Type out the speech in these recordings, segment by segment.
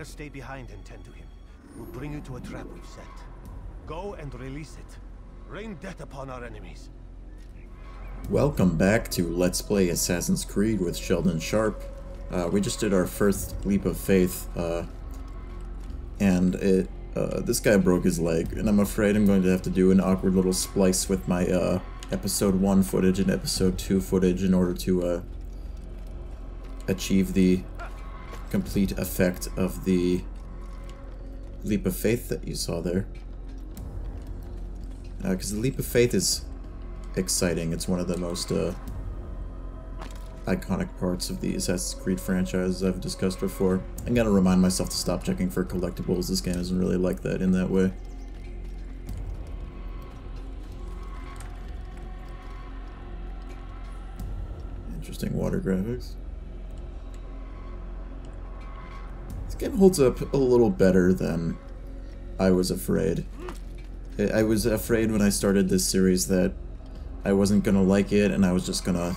better stay behind and tend to him. We'll bring you to a trap we've set. Go and release it. Rain death upon our enemies. Welcome back to Let's Play Assassin's Creed with Sheldon Sharp. We just did our first leap of faith, and this guy broke his leg, and I'm afraid I'm going to have to do an awkward little splice with my episode 1 footage and episode 2 footage in order to achieve the complete effect of the leap of faith that you saw there. Because the leap of faith is exciting. It's one of the most iconic parts of the Assassin's Creed franchise I've discussed before. I gotta remind myself to stop checking for collectibles. This game isn't really like that in that way. Interesting water graphics. This game holds up a little better than I was afraid. I was afraid when I started this series that I wasn't gonna like it, and I was just gonna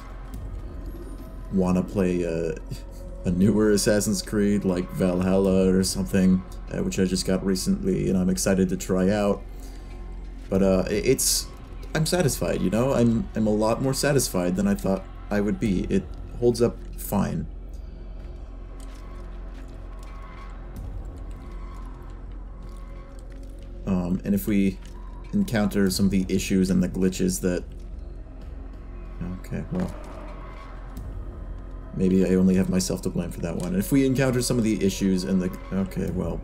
wanna play a newer Assassin's Creed like Valhalla or something, which I just got recently, and I'm excited to try out. But I'm satisfied, you know. I'm a lot more satisfied than I thought I would be. It holds up fine. And if we encounter some of the issues and the glitches that... Okay, well... Maybe I only have myself to blame for that one. If we encounter some of the issues and the... Okay, well...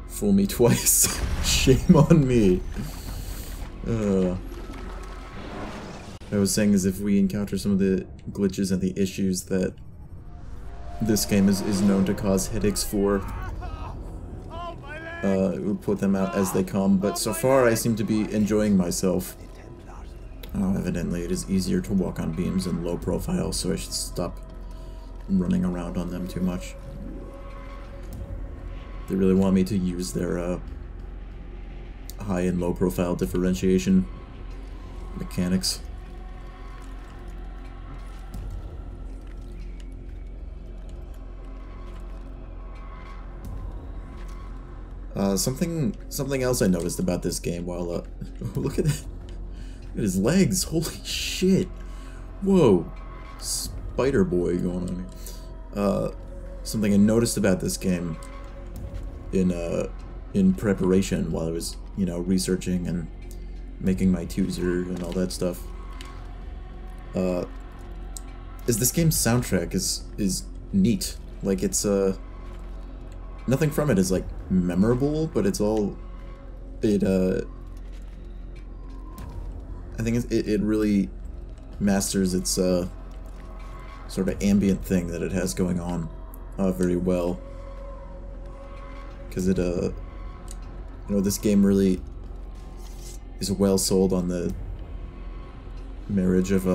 Fool me twice. Shame on me. I was saying is if we encounter some of the glitches and the issues that this game is known to cause headaches for, we'll put them out as they come, but so far I seem to be enjoying myself. Evidently it is easier to walk on beams in low profile, so I should stop running around on them too much. They really want me to use their high and low profile differentiation mechanics. Something else I noticed about this game while look at that. Look at his legs. Holy shit. Whoa. Spider boy going on here. Something I noticed about this game in preparation while I was, you know, researching and making my teaser and all that stuff, is this game's soundtrack is neat. Like, it's nothing from it is like memorable, but it's all I think it really masters its sort of ambient thing that it has going on very well, because it you know, this game really is well sold on the marriage of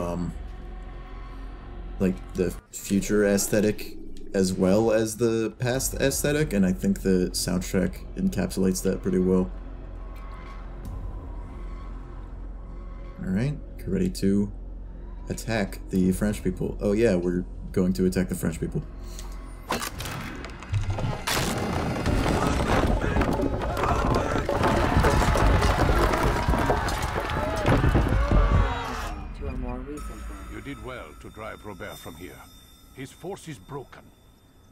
like the future aesthetic as well as the past aesthetic, and I think the soundtrack encapsulates that pretty well. Alright, get ready to attack the French people. Oh yeah, we're going to attack the French people. You did well to drive Robert from here. His force is broken.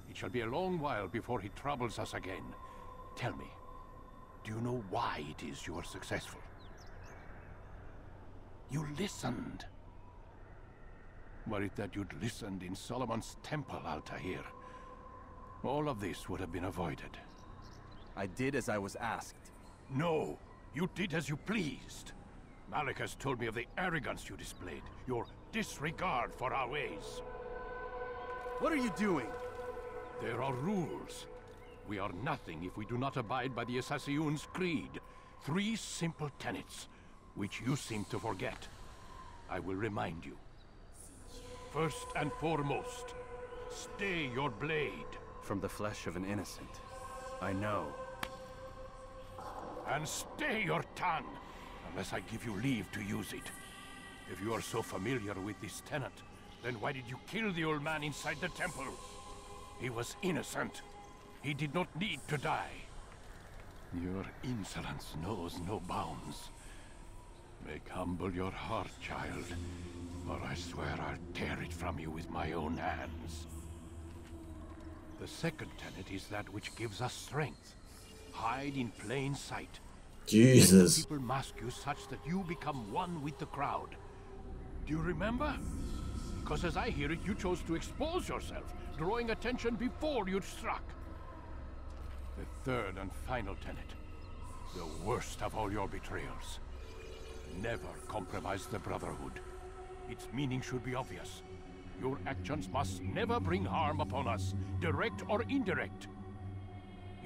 It shall be a long while before he troubles us again. Tell me, do you know why it is you are successful? You listened. Were it that you'd listened in Solomon's temple, Altair, all of this would have been avoided. I did as I was asked. No, you did as you pleased. Malik has told me of the arrogance you displayed, your disregard for our ways. What are you doing? There are rules. We are nothing if we do not abide by the Assassin's Creed. 3 simple tenets, which you seem to forget. I will remind you. First and foremost, stay your blade. From the flesh of an innocent. I know. And stay your tongue, unless I give you leave to use it. If you are so familiar with this tenet, then why did you kill the old man inside the temple? He was innocent. He did not need to die. Your insolence knows no bounds. Make humble your heart, child, or I swear I'll tear it from you with my own hands. The second tenet is that which gives us strength. Hide in plain sight. Jesus. Let people mask you such that you become one with the crowd. Do you remember? Because as I hear it, you chose to expose yourself, drawing attention before you'd struck. The third and final tenet. The worst of all your betrayals. Never compromise the Brotherhood. Its meaning should be obvious. Your actions must never bring harm upon us, direct or indirect.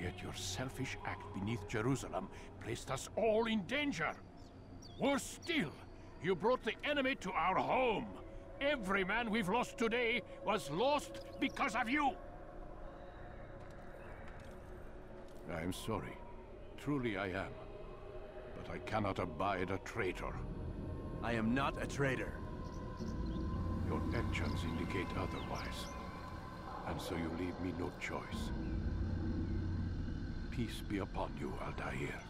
Yet your selfish act beneath Jerusalem placed us all in danger. Worse still, you brought the enemy to our home. Every man we've lost today was lost because of you. I'm sorry. Truly I am. But I cannot abide a traitor. I am not a traitor. Your actions indicate otherwise. And so you leave me no choice. Peace be upon you, Aldair.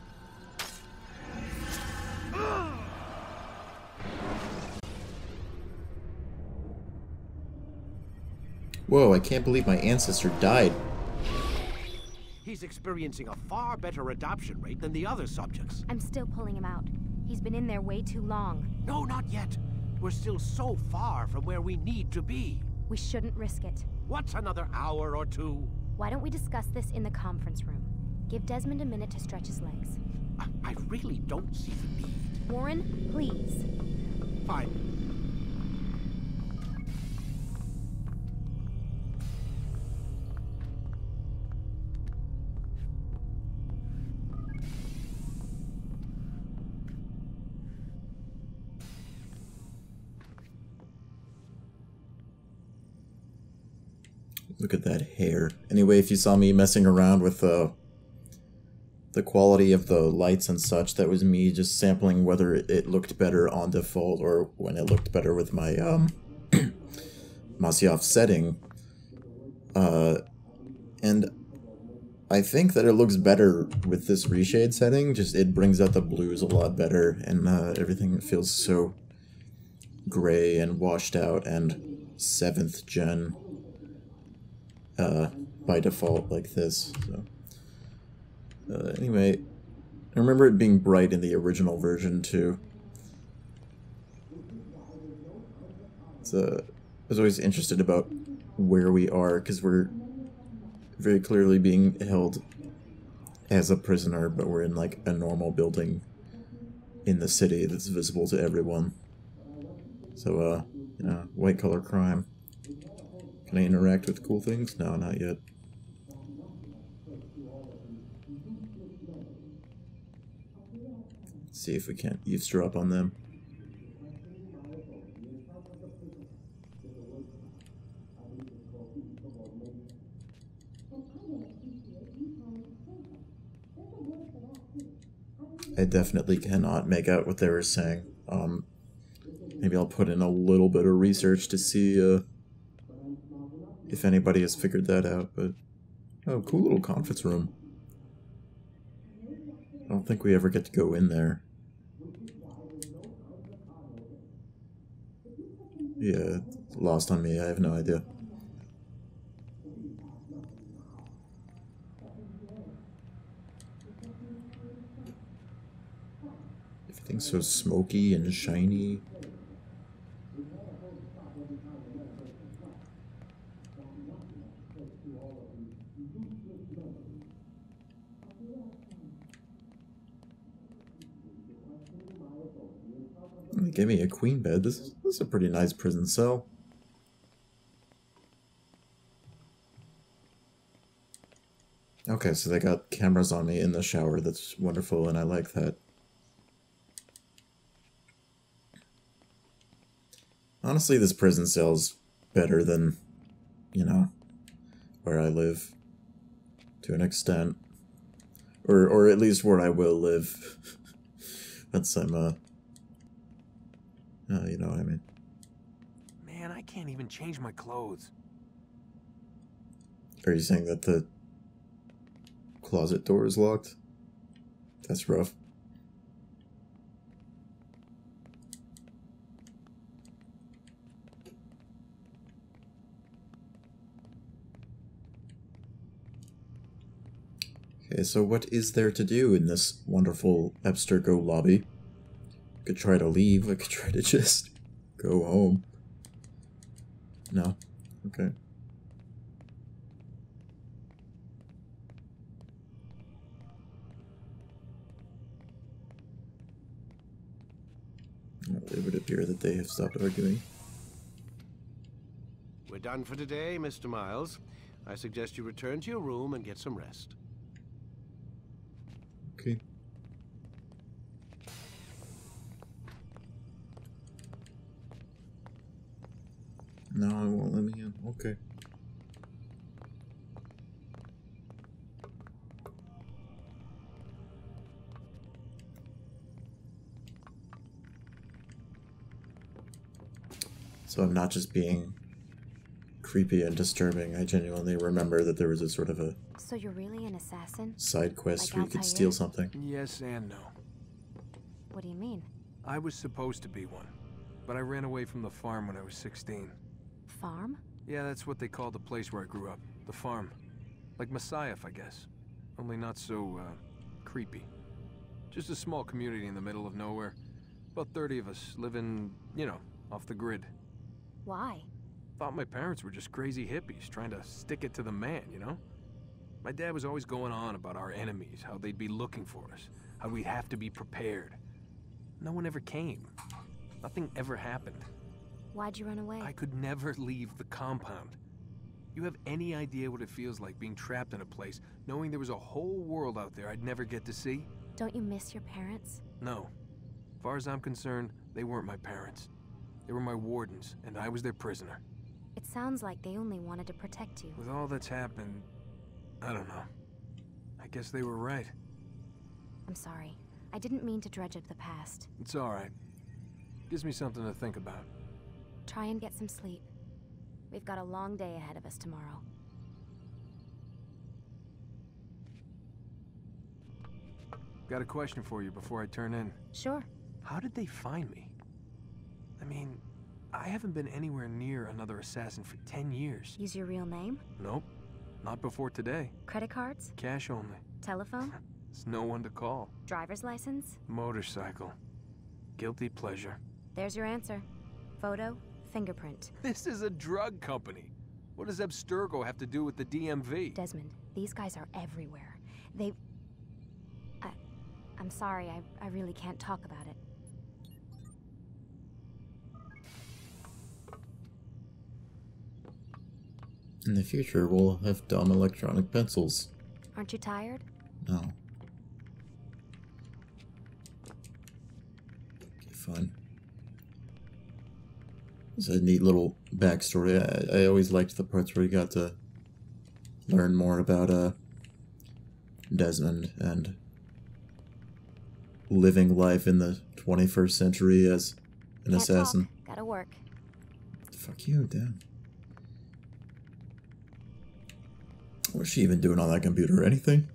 Whoa, I can't believe my ancestor died. He's experiencing a far better adoption rate than the other subjects. I'm still pulling him out. He's been in there way too long. No, not yet. We're still so far from where we need to be. We shouldn't risk it. What's another hour or two? Why don't we discuss this in the conference room? Give Desmond a minute to stretch his legs. I really don't see the need. Warren, please. Fine. Look at that hair. Anyway, if you saw me messing around with the quality of the lights and such, that was me just sampling whether it looked better on default or when it looked better with my Masyaf setting. And I think that it looks better with this reshade setting. Just it brings out the blues a lot better, and everything feels so gray and washed out and 7th gen by default like this. So anyway, I remember it being bright in the original version too. I was always interested about where we are, because we're very clearly being held as a prisoner, but we're in like a normal building in the city that's visible to everyone. So, you know, white collar crime. Can I interact with cool things? No, not yet. Let's see if we can't eavesdrop on them. I definitely cannot make out what they were saying. Maybe I'll put in a little bit of research to see if anybody has figured that out, but... Oh, cool little conference room. I don't think we ever get to go in there. Yeah, lost on me, I have no idea. Everything's so smoky and shiny. They gave me a queen bed. This is a pretty nice prison cell. Okay, so they got cameras on me in the shower. That's wonderful, and I like that. Honestly, this prison cell's better than, you know, where I live. To an extent. Or at least where I will live. Once I'm, you know what I mean. Man, I can't even change my clothes. Are you saying that the closet door is locked. That's rough. Okay, so what is there to do in this wonderful Abstergo lobby? I could try to leave, I could try to just go home. No? Okay. Well, it would appear that they have stopped arguing. We're done for today, Mr. Miles. I suggest you return to your room and get some rest. Okay. No, it won't let me in. Okay. So I'm not just being creepy and disturbing. I genuinely remember that there was a sort of a So you're really an assassin? side quest Like where you could Altair? steal something. Yes and no. What do you mean? I was supposed to be one, but I ran away from the farm when I was 16. Farm? Yeah, that's what they call the place where I grew up. The farm. Like Messiah, I guess. Only not so, creepy. Just a small community in the middle of nowhere. About 30 of us living, you know, off the grid. Why? Thought my parents were just crazy hippies trying to stick it to the man, you know? My dad was always going on about our enemies, how they'd be looking for us, how we'd have to be prepared. No one ever came. Nothing ever happened. Why'd you run away? I could never leave the compound. You have any idea what it feels like being trapped in a place, knowing there was a whole world out there I'd never get to see? Don't you miss your parents? No. As far as I'm concerned, they weren't my parents. They were my wardens, and I was their prisoner. It sounds like they only wanted to protect you. With all that's happened, I don't know. I guess they were right. I'm sorry. I didn't mean to dredge up the past. It's alright. Gives me something to think about. Try and get some sleep. We've got a long day ahead of us tomorrow. Got a question for you before I turn in. Sure. How did they find me? I mean, I haven't been anywhere near another assassin for 10 years. Use your real name? Nope. Not before today. Credit cards? Cash only. Telephone? There's no one to call. Driver's license? Motorcycle. Guilty pleasure. There's your answer. Photo, fingerprint. This is a drug company. What does Abstergo have to do with the DMV? Desmond, these guys are everywhere. I'm sorry, I really can't talk about it. In the future, we'll have dumb electronic pencils. Aren't you tired? No. Okay, fine. It's a neat little backstory. I always liked the parts where you got to learn more about Desmond and living life in the 21st century as an Can't assassin. talk. Gotta work. Fuck you, damn. What's she even doing on that computer? Anything?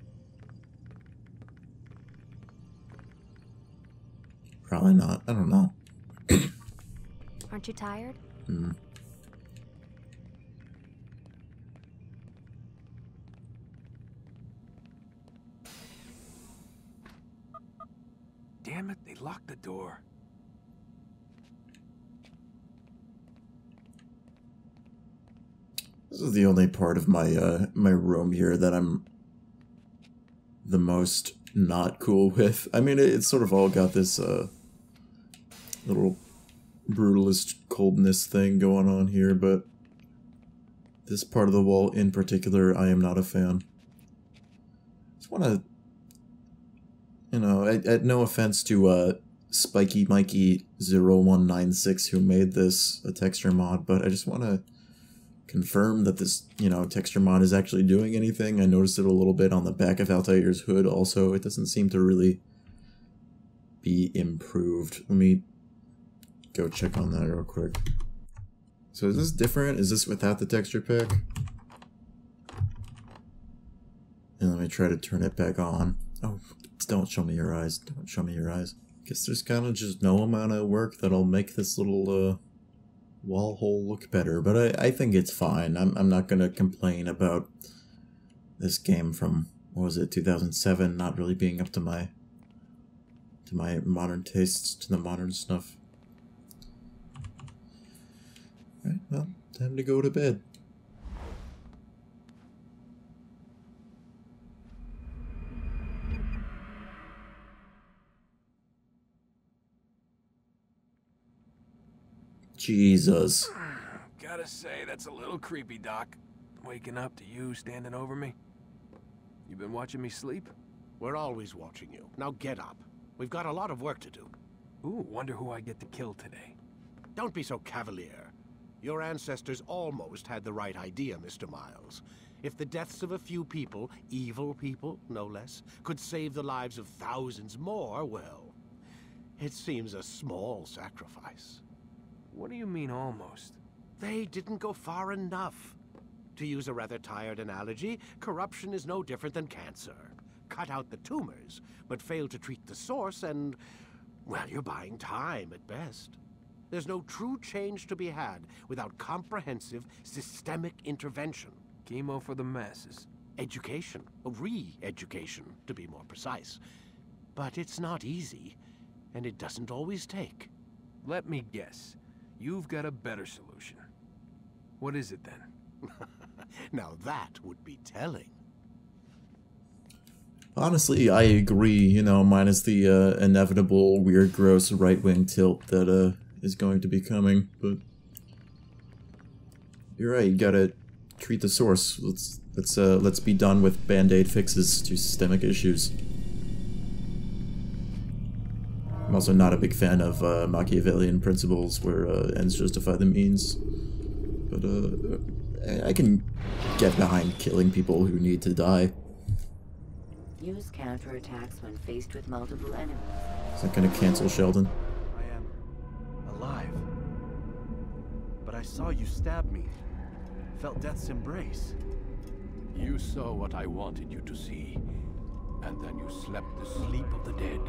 Probably not. I don't know. Aren't you tired? Hmm. Damn it, they locked the door. This is the only part of my my room here that I'm the most not cool with. I mean, it's sort of all got this little brutalist coldness thing going on here, but this part of the wall in particular, I am not a fan. Just want to, you know, at no offense to Spiky Mikey 0196 who made this a texture mod, but I just want to confirm that this, you know, texture mod is actually doing anything. I noticed it a little bit on the back of Altair's hood also. It doesn't seem to really be improved. Let me go check on that real quick. So is this different? Is this without the texture pack? And let me try to turn it back on. Oh, don't show me your eyes. Don't show me your eyes. Guess there's kind of just no amount of work that'll make this little wall hole look better. But I think it's fine. I'm not gonna complain about this game from, what was it, 2007, not really being up to my modern tastes, to the modern stuff. Alright, well, time to go to bed. Jesus. Gotta say, that's a little creepy, Doc. Waking up to you standing over me. You been watching me sleep? We're always watching you. Now get up. We've got a lot of work to do. Ooh, wonder who I get to kill today. Don't be so cavalier. Your ancestors almost had the right idea, Mr. Miles. If the deaths of a few people, evil people, no less, could save the lives of thousands more, well, it seems a small sacrifice. What do you mean, almost? They didn't go far enough. To use a rather tired analogy, corruption is no different than cancer. Cut out the tumors, but fail to treat the source and, well, you're buying time at best. There's no true change to be had without comprehensive, systemic intervention. Chemo for the masses. Education, re-education, to be more precise. But it's not easy, and it doesn't always take. Let me guess. You've got a better solution. What is it then? Now that would be telling. Honestly, I agree, you know, minus the inevitable weird, gross right-wing tilt that is going to be coming, but you're right, you gotta treat the source. Let's be done with band-aid fixes to systemic issues. I'm also not a big fan of Machiavellian principles where ends justify the means, but I can get behind killing people who need to die. Use counterattacks when faced with multiple enemies. Is that gonna cancel Sheldon? I am alive. But I saw you stab me. Felt death's embrace. You saw what I wanted you to see, and then you slept the sleep of the dead,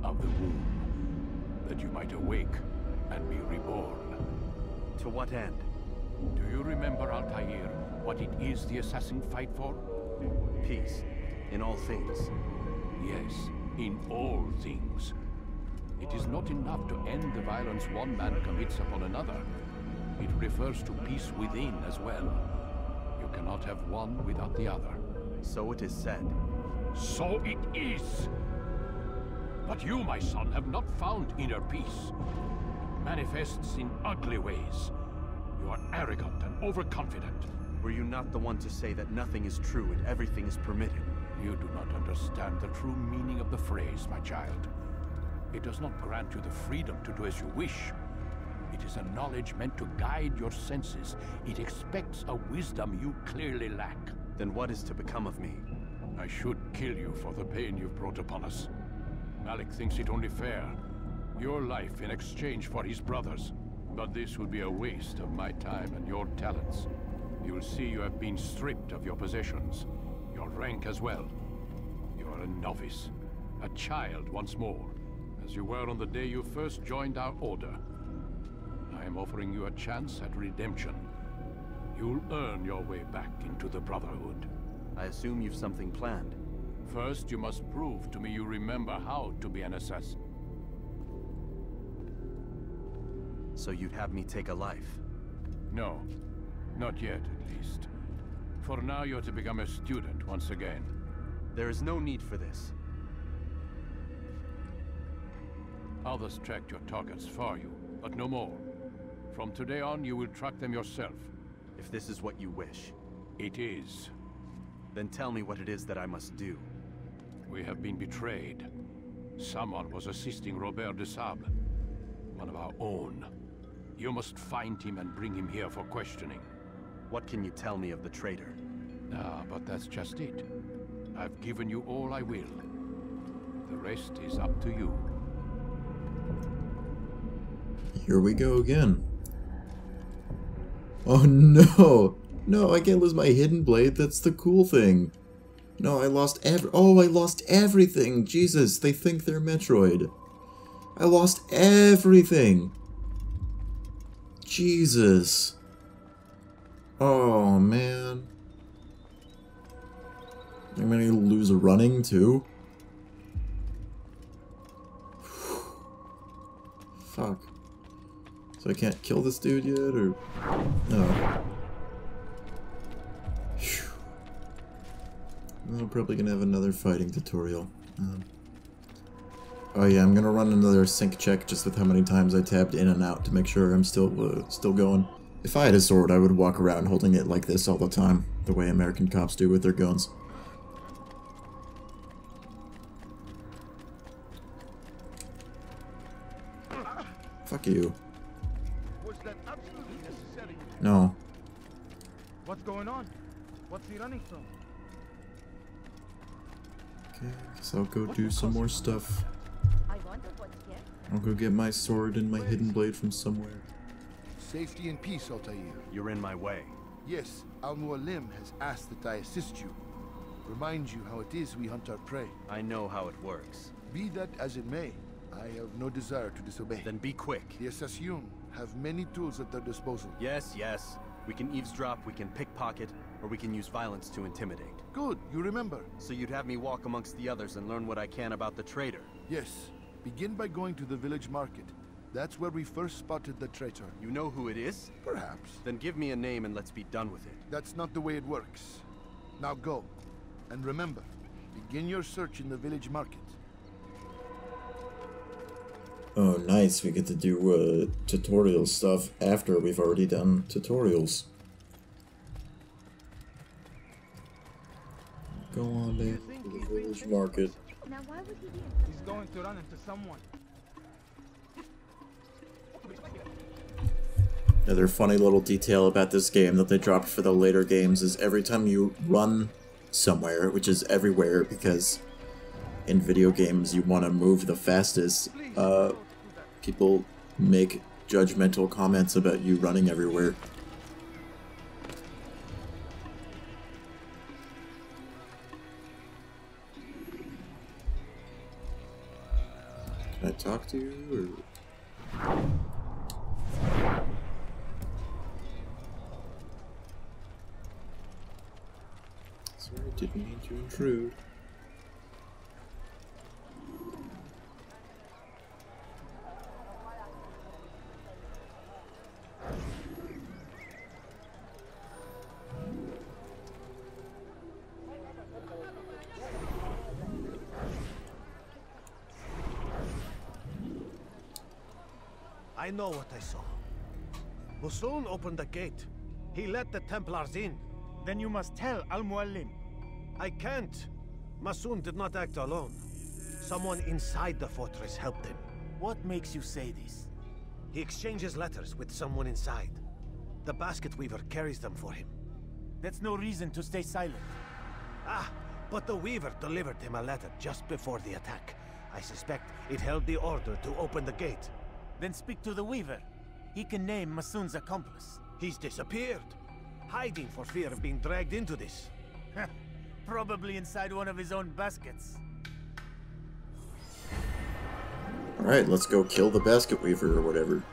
of the womb, that you might awake and be reborn. To what end? Do you remember, Altair, what it is the assassin fight for? Peace. In all things. Yes, in all things. It is not enough to end the violence one man commits upon another. It refers to peace within as well. You cannot have one without the other. So it is said. So it is! But you, my son, have not found inner peace. It manifests in ugly ways. You are arrogant and overconfident. Were you not the one to say that nothing is true and everything is permitted? You do not understand the true meaning of the phrase, my child. It does not grant you the freedom to do as you wish. It is a knowledge meant to guide your senses. It expects a wisdom you clearly lack. Then what is to become of me? I should kill you for the pain you've brought upon us. Malik thinks it only fair. Your life in exchange for his brother's. But this would be a waste of my time and your talents. You will see you have been stripped of your possessions. Your rank as well. You are a novice. A child once more. As you were on the day you first joined our order. I am offering you a chance at redemption. You'll earn your way back into the Brotherhood. I assume you've something planned. First, you must prove to me you remember how to be an assassin. So you'd have me take a life? No. Not yet, at least. For now, you're to become a student once again. There is no need for this. Others tracked your targets for you, but no more. From today on, you will track them yourself. If this is what you wish. It is. Then tell me what it is that I must do. We have been betrayed. Someone was assisting Robert de Sable, one of our own. You must find him and bring him here for questioning. What can you tell me of the traitor? Ah, but that's just it. I've given you all I will. The rest is up to you. Here we go again. Oh no! No, I can't lose my hidden blade, that's the cool thing. No, I lost oh, I lost everything! Jesus, they think they're Metroid. I lost everything! Jesus. Oh, man. I'm gonna lose running, too? Fuck. So I can't kill this dude yet, or... No. Phew. I'm probably gonna have another fighting tutorial. Oh yeah, I'm gonna run another sync check just with how many times I tabbed in and out to make sure I'm still going. If I had a sword, I would walk around holding it like this all the time, the way American cops do with their guns. Fuck you. Was that absolutely necessary? No. What's going on? What's he running from? Okay, guess I'll go do some more stuff. I wonder what's here. I'll go get my sword and my hidden blade from somewhere. Safety and peace, Altair. You're in my way. Yes, Al-Mualim has asked that I assist you. Remind you how it is we hunt our prey. I know how it works. Be that as it may, I have no desire to disobey. Then be quick. The Assassin have many tools at their disposal. Yes, yes. We can eavesdrop, we can pickpocket, or we can use violence to intimidate. Good, you remember. So you'd have me walk amongst the others and learn what I can about the traitor? Yes. Begin by going to the village market. That's where we first spotted the traitor. You know who it is? Perhaps. Then give me a name and let's be done with it. That's not the way it works. Now go. And remember, begin your search in the village market. Oh, nice. We get to do tutorial stuff after we've already done tutorials. Go on down to the village market. Now why would he be? He's going to run into someone. Another funny little detail about this game that they dropped for the later games is every time you run somewhere, which is everywhere because in video games you want to move the fastest, people make judgmental comments about you running everywhere. Can I talk to you, or...? Sorry, didn't mean to intrude. I know what I saw. Musoon opened the gate. He let the Templars in. Then you must tell Al-Mualim. I can't. Masoon did not act alone. Someone inside the fortress helped him. What makes you say this? He exchanges letters with someone inside. The basket weaver carries them for him. That's no reason to stay silent. Ah, but the weaver delivered him a letter just before the attack. I suspect it held the order to open the gate. Then speak to the weaver. He can name Masoon's accomplice. He's disappeared, hiding for fear of being dragged into this. Probably inside one of his own baskets. Alright, let's go kill the basket weaver or whatever.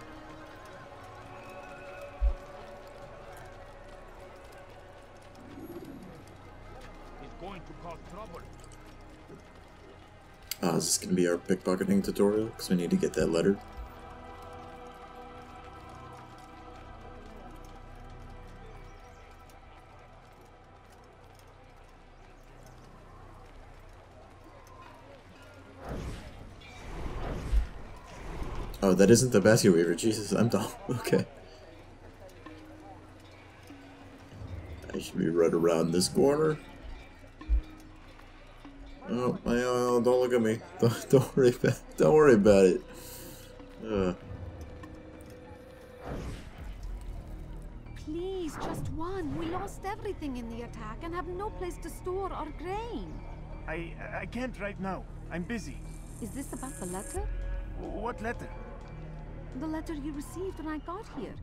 He's going to cause trouble. Is this gonna be our pickpocketing tutorial? Because we need to get that letter. Oh, that isn't the basket weaver. Jesus, I'm dumb. Okay. I should be right around this corner. Oh, don't look at me. Don't worry about it. Please, just one. We lost everything in the attack and have no place to store our grain. I can't right now. I'm busy. Is this about the letter? What letter? The letter you received when I got here.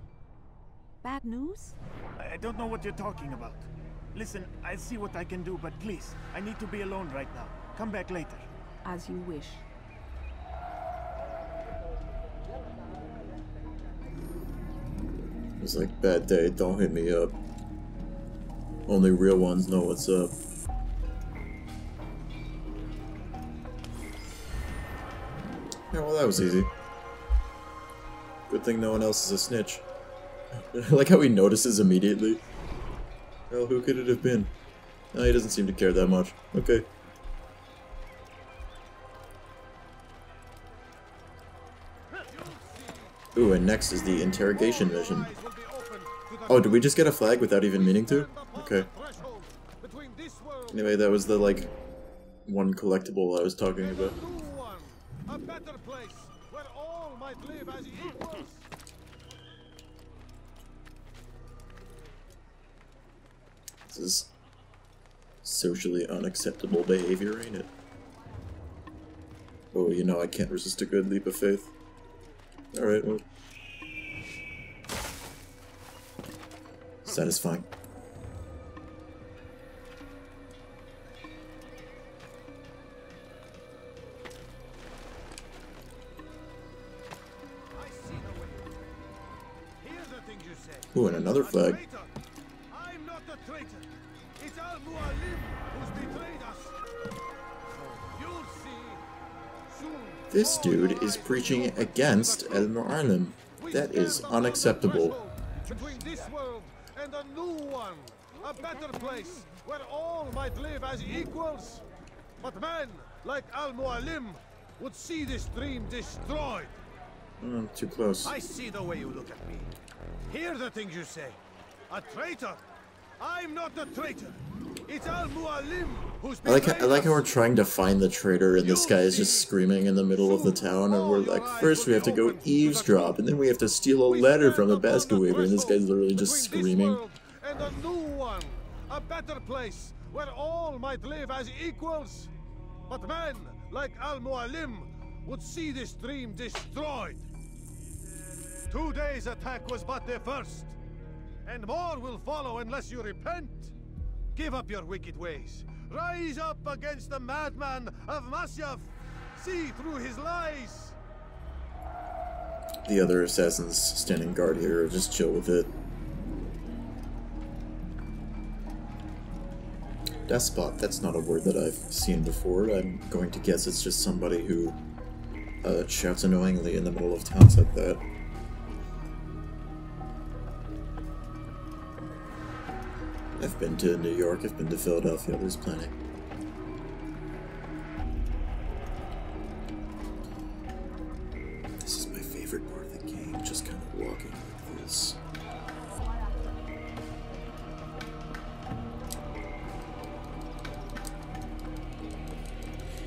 Bad news? I don't know what you're talking about. Listen, I'll see what I can do, but please, I need to be alone right now. Come back later. As you wish. It's like, bad day, don't hit me up. Only real ones know what's up. Yeah, well, that was easy. Good thing no one else is a snitch. I like how he notices immediately. Well, who could it have been? No, he doesn't seem to care that much. Okay. Ooh, and next is the interrogation mission. Oh, did we just get a flag without even meaning to? Okay. Anyway, that was the, like, one collectible I was talking about. A better place where all might live as equals. This is socially unacceptable behavior, ain't it? Oh, you know I can't resist a good leap of faith. Alright, well. Satisfying. Ooh, and another flag. I'm not a traitor. It's Al-Mualim who's betrayed us. You'll see soon. This dude is preaching against Al-Mualim. That is unacceptable. Between this world and a new one, a better place where all might live as equals. But men like Al-Mualim would see this dream destroyed. Too close. I see the way you look at me. Hear the things you say. A traitor? I'm not a traitor. It's Al-Mualim who's I like how we're trying to find the traitor and this guy is just screaming in the middle of the town and we're like, first we have to go eavesdrop and then we have to steal a letter from the basket weaver and this guy's literally just screaming. And a new one. A better place where all might live as equals. But men like Al-Mualim would see this dream destroyed. Today's attack was but the first, and more will follow unless you repent. Give up your wicked ways. Rise up against the madman of Masyaf. See through his lies. The other assassins standing guard here are just chill with it. Despot, that's not a word that I've seen before. I'm going to guess it's just somebody who shouts annoyingly in the middle of towns like that. I've been to New York, I've been to Philadelphia, there's plenty. This is my favorite part of the game, just kind of walking like this.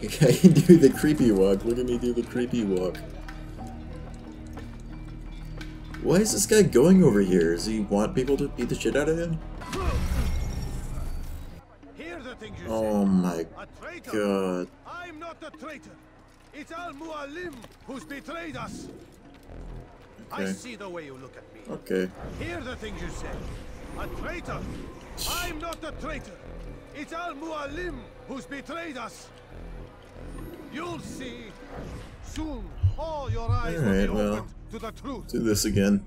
I can do the creepy walk, look at me do the creepy walk. Why is this guy going over here? Does he want people to beat the shit out of him? Oh my god. I'm not a traitor. It's Al-Mualim who's betrayed us. Okay. I see the way you look at me. Okay. Hear the things you say. A traitor. I'm not a traitor. It's Al-Mualim who's betrayed us. You'll see soon. All your eyes will be opened to the truth. Do this again.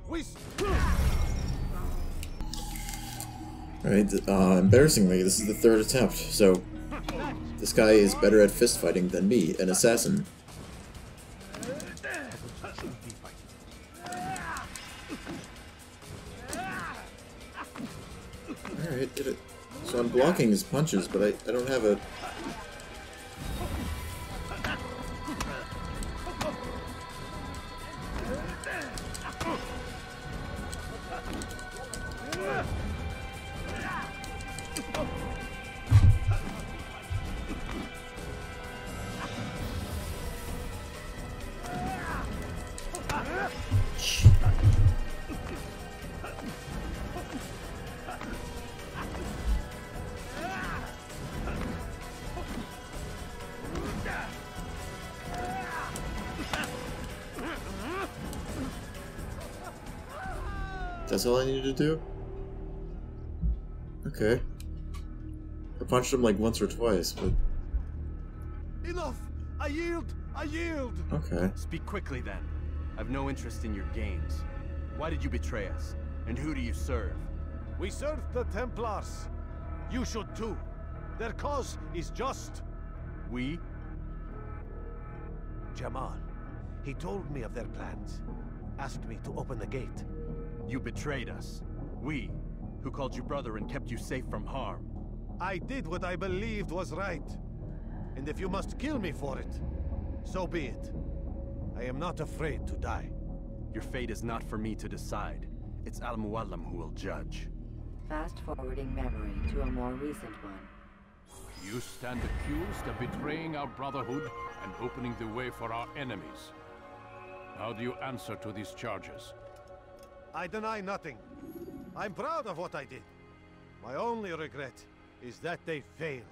Alright, embarrassingly, this is the third attempt, so this guy is better at fist fighting than me, an assassin. Alright, did it. So I'm blocking his punches, but I don't have a... That's all I needed to do? Okay. punched him like once or twice, but... Enough! I yield! I yield! Okay. Speak quickly then. I've no interest in your games. Why did you betray us? And who do you serve? We serve the Templars. You should too. Their cause is just. We? Jamal. He told me of their plans. Asked me to open the gate. You betrayed us. We, who called you brother and kept you safe from harm. I did what I believed was right. And if you must kill me for it, so be it. I am not afraid to die. Your fate is not for me to decide. It's Al-Mualim who will judge. Fast-forwarding memory to a more recent one. You stand accused of betraying our brotherhood and opening the way for our enemies. How do you answer to these charges? I deny nothing. I'm proud of what I did. My only regret is that they failed.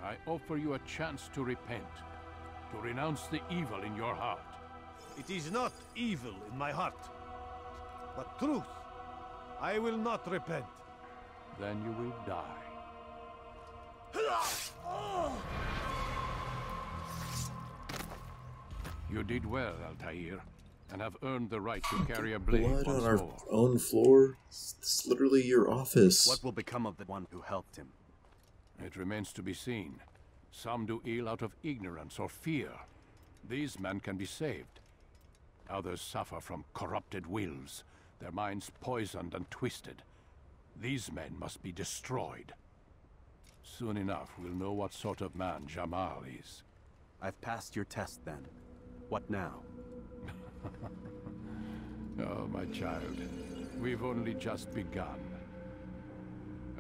I offer you a chance to repent, to renounce the evil in your heart. It is not evil in my heart, but truth. I will not repent. Then you will die. You did well, Altair, and have earned the right to carry a blade Blood once on our more. own floor? It's literally your office. What will become of the one who helped him? It remains to be seen. Some do ill out of ignorance or fear. These men can be saved. Others suffer from corrupted wills, their minds poisoned and twisted. These men must be destroyed. Soon enough, we'll know what sort of man Jamal is. I've passed your test then. What now? Oh, my child. We've only just begun.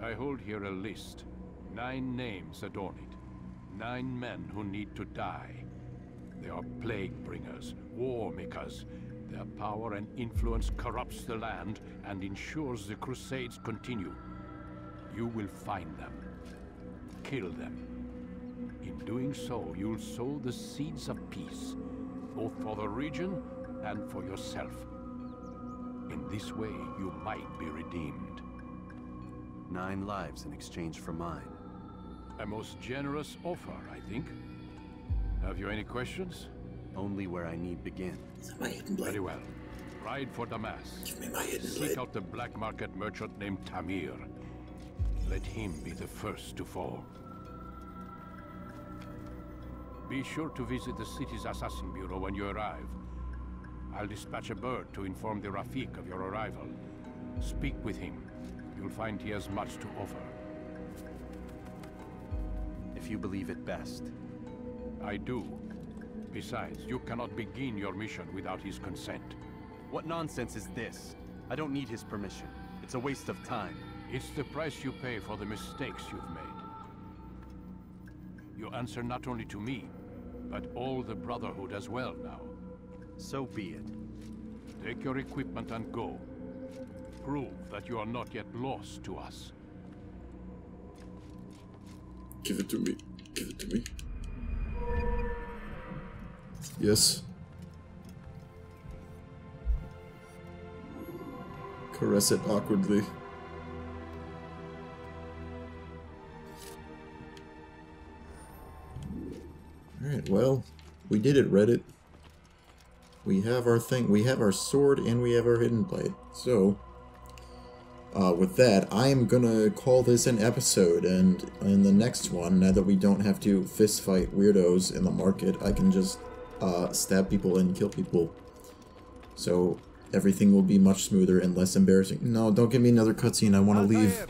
I hold here a list. 9 names adorn it. 9 men who need to die. They are plague bringers, war makers. Their power and influence corrupts the land and ensures the crusades continue. You will find them. Kill them. In doing so, you'll sow the seeds of peace, both for the region and for yourself. In this way, you might be redeemed. 9 lives in exchange for mine. A most generous offer, I think. Have you any questions? Only where I need begin. Very well. Ride for Damas. Give me my hidden Seek blade. out the black market merchant named Tamir. Let him be the first to fall. Be sure to visit the city's assassin bureau when you arrive. I'll dispatch a bird to inform the Rafik of your arrival. Speak with him. You'll find he has much to offer. If you believe it best. I do. Besides, you cannot begin your mission without his consent. What nonsense is this? I don't need his permission. It's a waste of time. It's the price you pay for the mistakes you've made. You answer not only to me, but all the Brotherhood as well now. So be it. Take your equipment and go. Prove that you are not yet lost to us. Give it to me. Give it to me. Yes. Caress it awkwardly. Alright, well, we did it, Reddit. We have our thing, we have our sword, and we have our hidden blade. So, with that, I am gonna call this an episode, and in the next one, now that we don't have to fist fight weirdos in the market, I can just stab people and kill people. So, everything will be much smoother and less embarrassing. No, don't give me another cutscene, I want to leave.